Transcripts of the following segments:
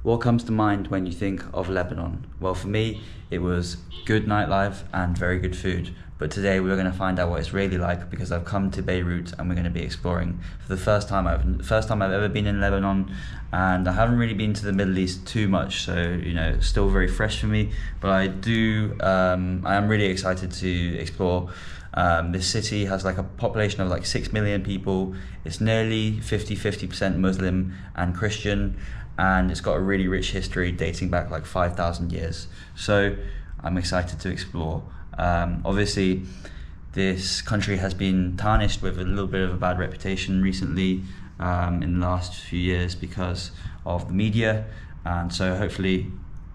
What comes to mind when you think of Lebanon? Well, for me, it was good nightlife and very good food. But today we're going to find out what it's really like because I've come to Beirut and we're going to be exploring for the first time. First time I've ever been in Lebanon, and I haven't really been to the Middle East too much, so it's still very fresh for me. But I am really excited to explore. This city has like a population of like 6 million people. It's nearly 50% Muslim and Christian, and it's got a really rich history dating back like 5,000 years. So I'm excited to explore. Obviously, this country has been tarnished with a little bit of a bad reputation recently in the last few years because of the media, and so hopefully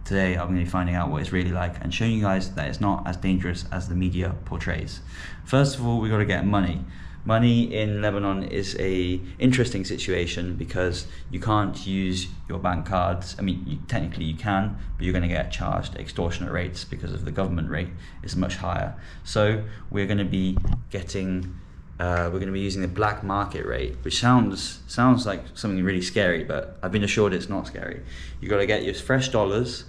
today I'm going to be finding out what it's really like and showing you guys that it's not as dangerous as the media portrays. First of all, we got to get money. Money in Lebanon is a interesting situation because you can't use your bank cards. I mean, technically you can, but you're going to get charged extortionate rates because of the government rate is much higher. So we're going to be using the black market rate, which sounds like something really scary, but I've been assured it's not scary. You got to get your fresh dollars,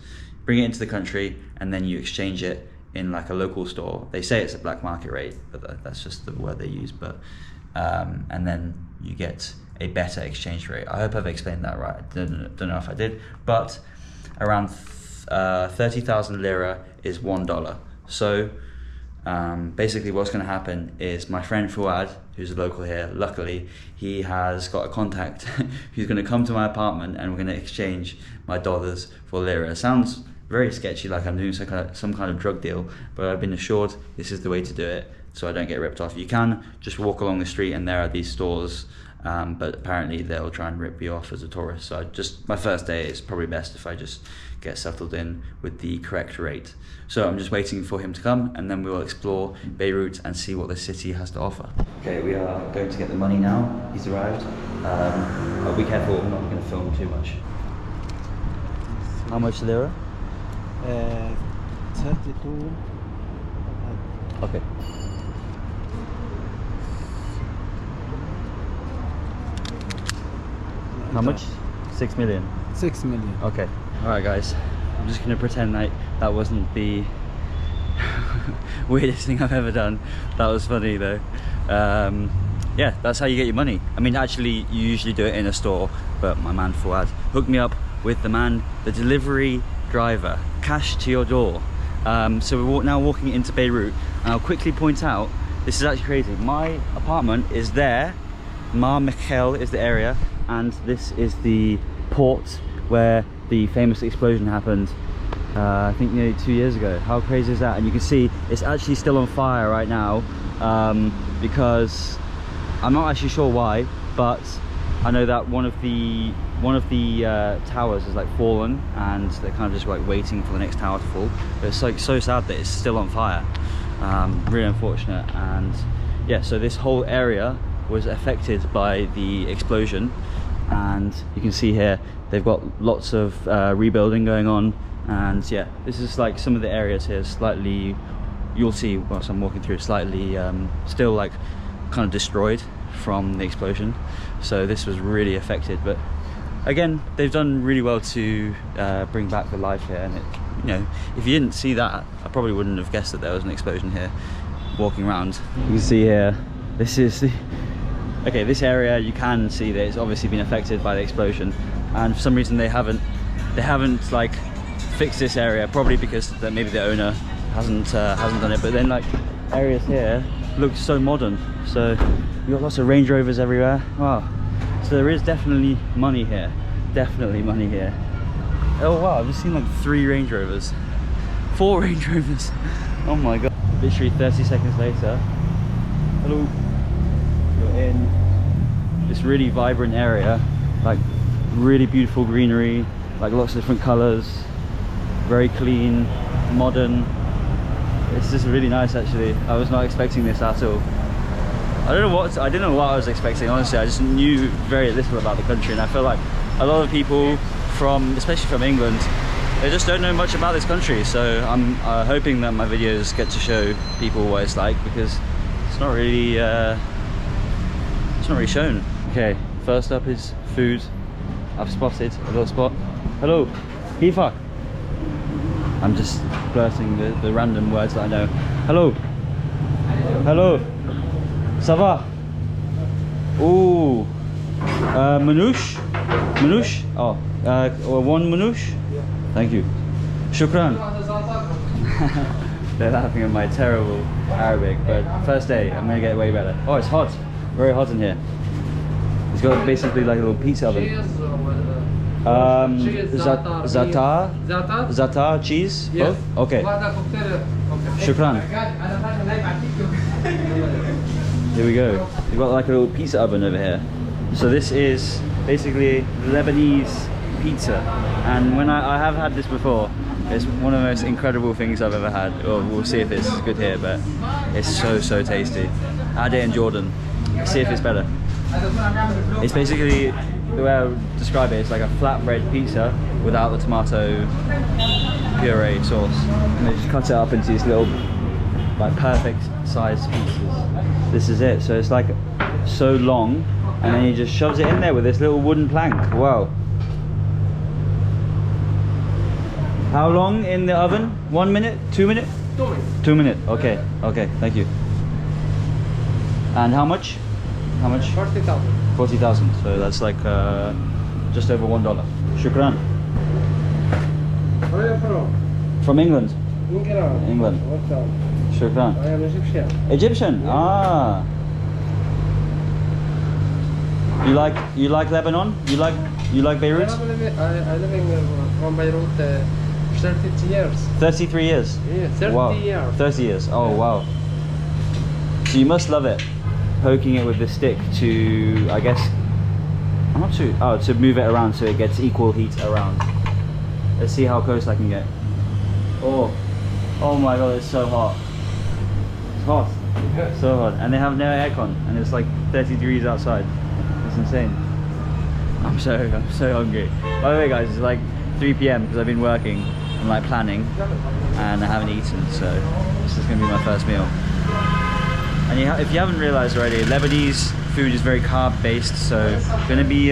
bring it into the country, and then you exchange it in like a local store. They say it's a black market rate, but that's just the word they use. But and then you get a better exchange rate. I hope I've explained that right. I don't know if I did, but around 30,000 lira is $1. So basically what's going to happen is my friend Fuad, who's a local here, luckily he has got a contact who's going to come to my apartment and we're going to exchange my dollars for lira. It sounds very sketchy, like I'm doing some kind of drug deal, but I've been assured this is the way to do it so I don't get ripped off. You can just walk along the street and there are these stores, but apparently they'll try and rip you off as a tourist. So my first day is probably best if I just get settled in with the correct rate. So I'm just waiting for him to come and then we will explore Beirut and see what the city has to offer. Okay, we are going to get the money now. He's arrived. I'll be careful, I'm not going to film too much. How much lira? 32. Okay. How much? 6 million. 6 million. Okay. Alright guys, I'm just going to pretend like that wasn't the weirdest thing I've ever done. That was funny though. Yeah, that's how you get your money. I mean, actually you usually do it in a store, but my man Fuad hooked me up with the delivery driver, cash to your door. So we're now walking into Beirut, and I'll quickly point out, this is actually crazy. My apartment is there, Mar Michel is the area, and this is the port where the famous explosion happened, I think nearly 2 years ago. How crazy is that? And you can see it's actually still on fire right now, because I'm not actually sure why, but I know that one of the towers has like fallen and they're kind of just like waiting for the next tower to fall. But it's like so sad that it's still on fire. Really unfortunate. And yeah, so this whole area was affected by the explosion, and you can see here they've got lots of rebuilding going on. And yeah, this is like some of the areas here slightly, you'll see whilst I'm walking through, slightly still like kind of destroyed from the explosion. So this was really affected, but again, they've done really well to bring back the life here. And if you didn't see that, I probably wouldn't have guessed that there was an explosion here walking around. You can see here, this is this area, you can see that it's obviously been affected by the explosion, and for some reason they haven't like fixed this area, probably because maybe the owner hasn't done it. But then like areas here look so modern, so you got lots of Range Rovers everywhere. Wow, so there is definitely money here, Oh wow, I've just seen like 3 Range Rovers, 4 Range Rovers. Oh my god. Literally 30 seconds later, hello, you're in this really vibrant area, like really beautiful greenery, like lots of different colors, very clean, modern. It's just really nice actually. I was not expecting this at all. I didn't know what I was expecting, honestly. I just knew very little about the country, and I feel like a lot of people especially from England, they just don't know much about this country. So I'm hoping that my videos get to show people what it's like, because it's not really shown. Okay, first up is food. I've spotted a little spot. Hello. Kifak. I'm just blurting the random words that I know. Hello. Hello. Ça va? Ooh. Manouche? Manouche? Oh. One manouche? Thank you. Shukran. They're laughing at my terrible Arabic, but first day, I'm gonna get way better. Oh, it's hot. Very hot in here. It's got basically like a little pizza oven. Za'atar, cheese? Yes. Both? Okay. Shukran. Here we go. We've got like a little pizza oven over here. So this is basically Lebanese pizza. And when I have had this before, it's one of the most incredible things I've ever had. Well, we'll see if it's good here, but it's so tasty. I had it in Jordan. See if it's better. It's basically, the way I would describe it, it's like a flatbread pizza without the tomato puree sauce. And they just cut it up into these little, like perfect sized pieces. This is it. So it's like so long, and then he just shoves it in there with this little wooden plank. Wow. How long in the oven? 1 minute? 2 minutes? 2 minutes. 2 minutes. Okay. Okay. Thank you. And how much? How much? 40,000. 40,000. So that's like just over $1. Shukran. Where are you from? From England. England. England. What's up? Shukran. I am Egyptian. Egyptian. Yeah. Ah. You like Lebanon? You like Beirut? I living from Beirut 30 years. 33 years. Yeah, 30 wow. years. 30 years. Oh wow. So you must love it. Poking it with the stick to, I guess, I'm not sure. Oh, to move it around so it gets equal heat around. Let's see how close I can get. Oh my god, it's so hot. It's hot. So hot. And they have no aircon, and it's like 30 degrees outside. It's insane. I'm so hungry. By the way, guys, it's like 3 p.m. because I've been working and like planning, and I haven't eaten, so this is gonna be my first meal. And if you haven't realised already, Lebanese food is very carb based, so I'm going to be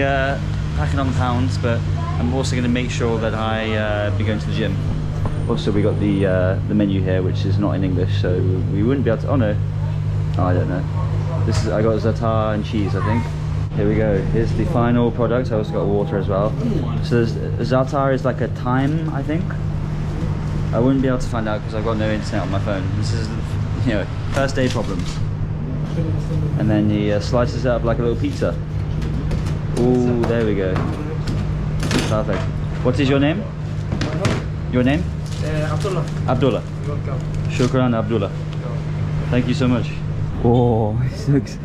packing on pounds, but I'm also going to make sure that I be going to the gym. Also, we got the menu here, which is not in English, so we wouldn't be able to. Oh no, I don't know. I got za'atar and cheese, I think. Here we go. Here's the final product. I also got water as well. So za'atar is like a thyme, I think. I wouldn't be able to find out because I've got no internet on my phone. This is, you know, first day problems. And then he slices it up like a little pizza. Ooh, there we go. Perfect. What is your name? Your name? Abdullah. Abdullah. You're welcome. Shukran, Abdullah. Thank you so much. Oh, this looks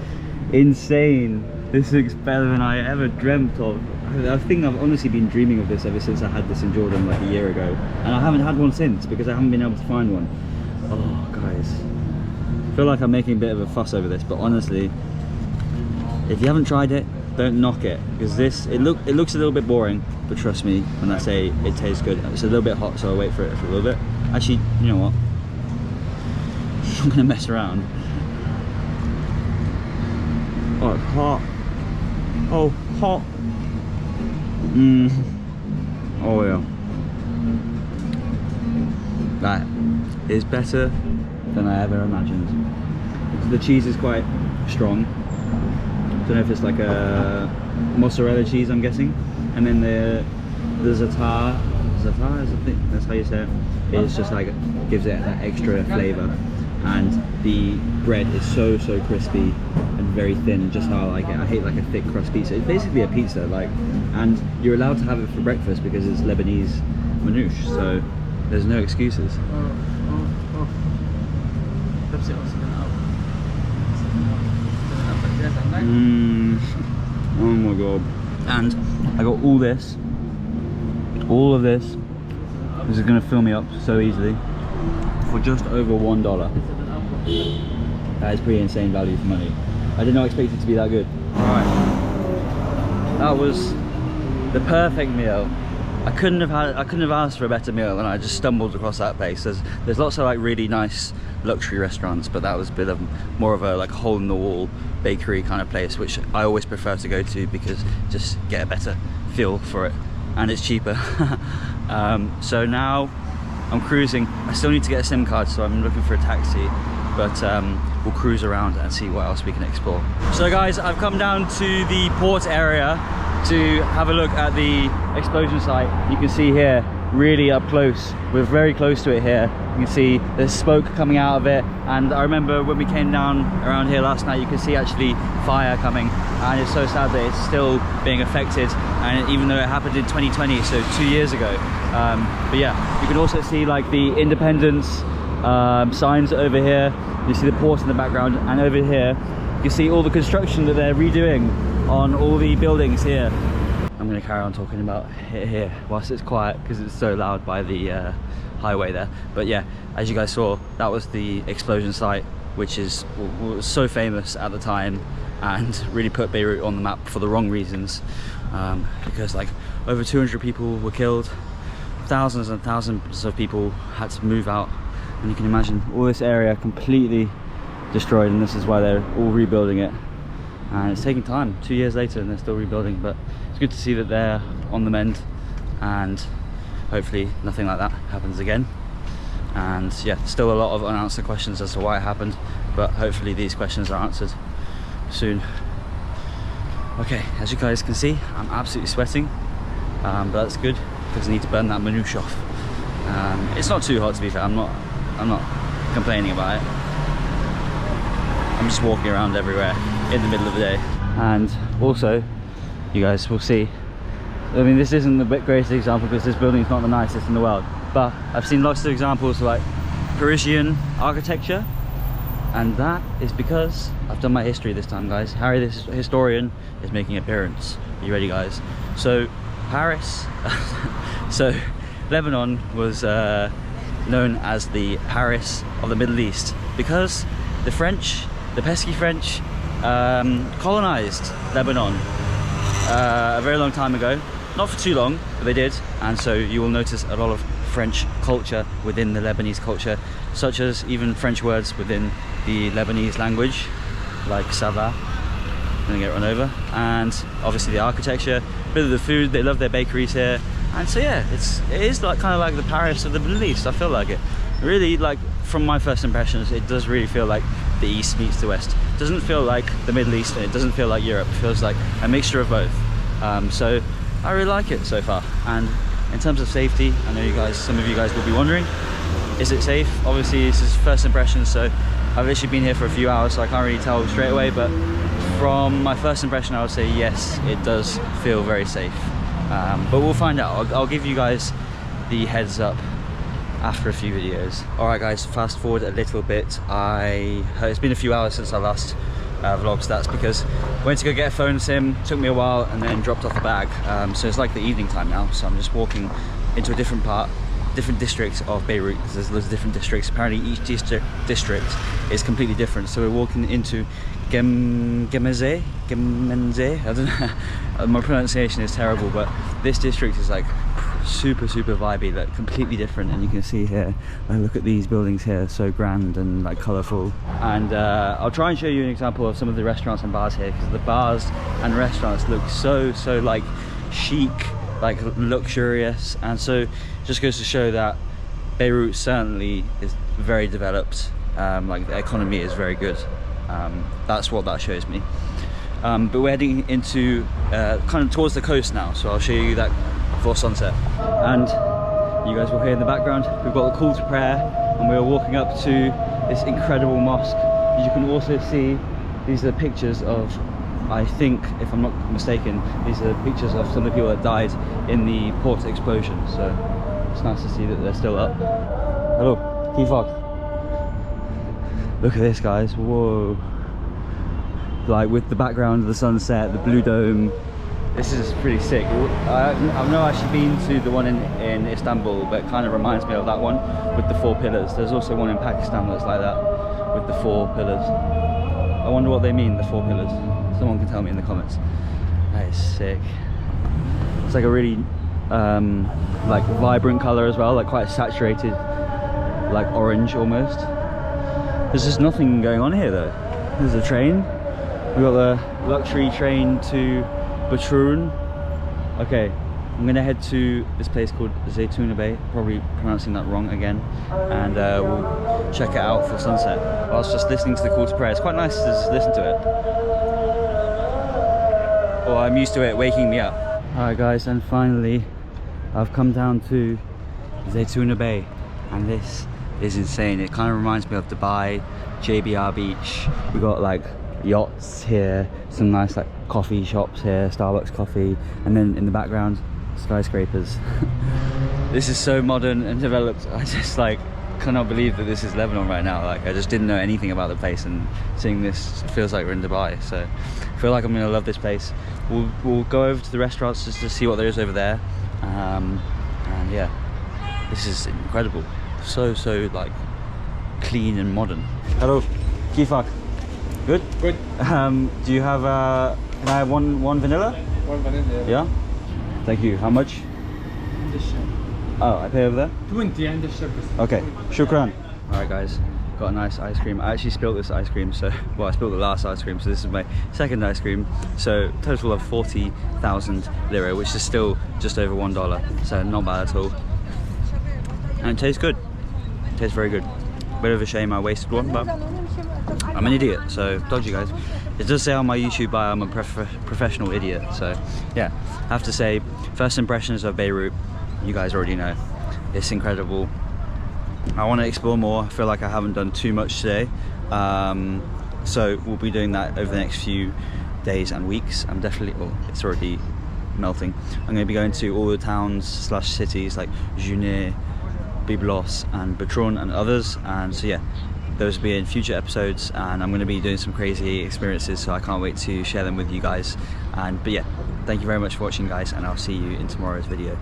insane. This looks better than I ever dreamt of. I think I've honestly been dreaming of this ever since I had this in Jordan like a year ago. And I haven't had one since because I haven't been able to find one. Oh, guys. I feel like I'm making a bit of a fuss over this, but honestly, if you haven't tried it, don't knock it, because it looks a little bit boring, but trust me when I say it tastes good. It's a little bit hot, so I'll wait for it for a little bit. Actually, you know what? I'm gonna mess around. Oh, it's hot. Oh, hot. Oh yeah. That is better than I ever imagined. The cheese is quite strong. Don't know if it's like a mozzarella cheese, I'm guessing. And then the za'atar is, I think that's how you say it. It's just like gives it that extra flavour. And the bread is so crispy and very thin, just how I like it. I hate like a thick crust pizza. It's basically a pizza, like, and you're allowed to have it for breakfast because it's Lebanese manouche, so there's no excuses. Oh my god. And I got all of this. This is gonna fill me up so easily for just over $1. That is pretty insane value for money. I did not expect it to be that good. Alright. That was the perfect meal. I couldn't have asked for a better meal, and I just stumbled across that place. There's lots of like really nice luxury restaurants, but that was a bit of more of a like hole in the wall bakery kind of place, which I always prefer to go to because just get a better feel for it. and it's cheaper. So now I'm cruising. I still need to get a SIM card, so I'm looking for a taxi, but we'll cruise around and see what else we can explore. So guys, I've come down to the port area to have a look at the explosion site. You can see here, really up close, we're very close to it here. You can see there's smoke coming out of it, and I remember when we came down around here last night, you can see actually fire coming, and it's so sad that it's still being affected, and even though it happened in 2020, so 2 years ago. But yeah, you can also see like the independence signs over here. You see the port in the background, and over here you see all the construction that they're redoing on all the buildings here. I'm going to carry on talking about it here whilst it's quiet because it's so loud by the highway there. But yeah, as you guys saw, that was the explosion site, which was so famous at the time and really put Beirut on the map for the wrong reasons, because like over 200 people were killed, thousands and thousands of people had to move out, and you can imagine all this area completely destroyed, and this is why they're all rebuilding it. And it's taking time, 2 years later, and they're still rebuilding, but it's good to see that they're on the mend, and hopefully nothing like that happens again. And yeah, still a lot of unanswered questions as to why it happened, but hopefully these questions are answered soon. Okay, as you guys can see, I'm absolutely sweating, but that's good because I need to burn that manouche off. It's not too hot, to be fair. I'm not complaining about it. I'm just walking around everywhere in the middle of the day. And also, you guys will see, I mean, this isn't the greatest example because this building is not the nicest in the world, but I've seen lots of examples of like Parisian architecture, and that is because I've done my history this time, guys. Harry, this historian, is making an appearance. Are you ready, guys? So Paris, so Lebanon was known as the Paris of the Middle East because the French, the pesky French, colonized Lebanon a very long time ago. Not for too long, but they did. And so you will notice a lot of French culture within the Lebanese culture, such as even French words within the Lebanese language, like ça va, I'm gonna get run over. And obviously the architecture, a bit of the food, they love their bakeries here. And so yeah, it is like kind of like the Paris of the Middle East. I feel like it. Really, like from my first impressions, it does really feel like the East meets the West. It doesn't feel like the Middle East, and it doesn't feel like Europe. It feels like a mixture of both. So I really like it so far. And in terms of safety, I know you guys, some of you guys will be wondering, is it safe? Obviously, this is first impressions, so I've literally been here for a few hours, so I can't really tell straight away. But from my first impression, I would say yes, it does feel very safe. But we'll find out. I'll give you guys the heads up after a few videos. Alright guys, fast forward a little bit. It's been a few hours since I last vlogged. That's because I went to go get a phone SIM, took me a while, and then dropped off the bag. So it's like the evening time now, so I'm just walking into a different district of Beirut, because there's loads of different districts. Apparently each district is completely different. So we're walking into Gemenze, I don't know, my pronunciation is terrible, but this district is like super vibey, like completely different. And you can see here, like, look at these buildings here, so grand and like colourful. And I'll try and show you an example of some of the restaurants and bars here, because the bars and restaurants look so like chic, like luxurious. And so it just goes to show that Beirut certainly is very developed, like the economy is very good. That's what that shows me. But we're heading into kind of towards the coast now, so I'll show you that before sunset. And you guys will hear in the background, we've got the call to prayer, and we're walking up to this incredible mosque. As you can also see, these are pictures of, I think, if I'm not mistaken, these are pictures of some of the people that died in the port explosion. So it's nice to see that they're still up. Hello, Kifog. Look at this, guys. Whoa. Like with the background of the sunset, the blue dome. This is pretty sick. I've not actually been to the one in Istanbul, but it kind of reminds me of that one with the 4 pillars. There's also one in Pakistan that's like that, with the 4 pillars. I wonder what they mean, the 4 pillars. Someone can tell me in the comments. That is sick. It's like a really like vibrant color as well, like quite saturated, like orange almost. There's just nothing going on here though. There's a train. We've got the luxury train to Beirut. Okay, I'm gonna head to this place called Zaitunay, probably pronouncing that wrong again, and we'll check it out for sunset. I was just listening to the call to prayer. It's quite nice to just listen to it. Well, I'm used to it waking me up. Alright guys, and finally I've come down to Zaitunay, and this is insane. It kind of reminds me of Dubai, JBR Beach. We got like yachts here, some nice like coffee shops here, Starbucks coffee, and then in the background skyscrapers. This is so modern and developed. I just like cannot believe that this is Lebanon right now. Like I just didn't know anything about the place, and seeing this feels like we're in Dubai. So I feel like I'm gonna love this place. We'll go over to the restaurants just to see what there is over there, and yeah, this is incredible. So like clean and modern. Hello, Kifak. Good? Good. Do you have can I have one vanilla? One vanilla. Yeah? Thank you. How much? Oh, I pay over there? 20 and the service. Okay, shukran. Alright guys, got a nice ice cream. I actually spilled this ice cream, so, well, I spilled the last ice cream, so this is my second ice cream. So, total of 40,000 lira, which is still just over $1, so not bad at all. And it tastes good. It tastes very good. Bit of a shame I wasted one, but I'm an idiot, so told you guys. It does say on my YouTube bio I'm a professional idiot, so yeah. I have to say, first impressions of Beirut, you guys already know. It's incredible. I want to explore more. I feel like I haven't done too much today, so we'll be doing that over the next few days and weeks. I'm definitely, well, it's already melting. I'm going to be going to all the towns / cities like Zaitunay, Byblos and Beirut and others, and so yeah, those will be in future episodes, and I'm going to be doing some crazy experiences, so I can't wait to share them with you guys. But yeah, thank you very much for watching guys, and I'll see you in tomorrow's video.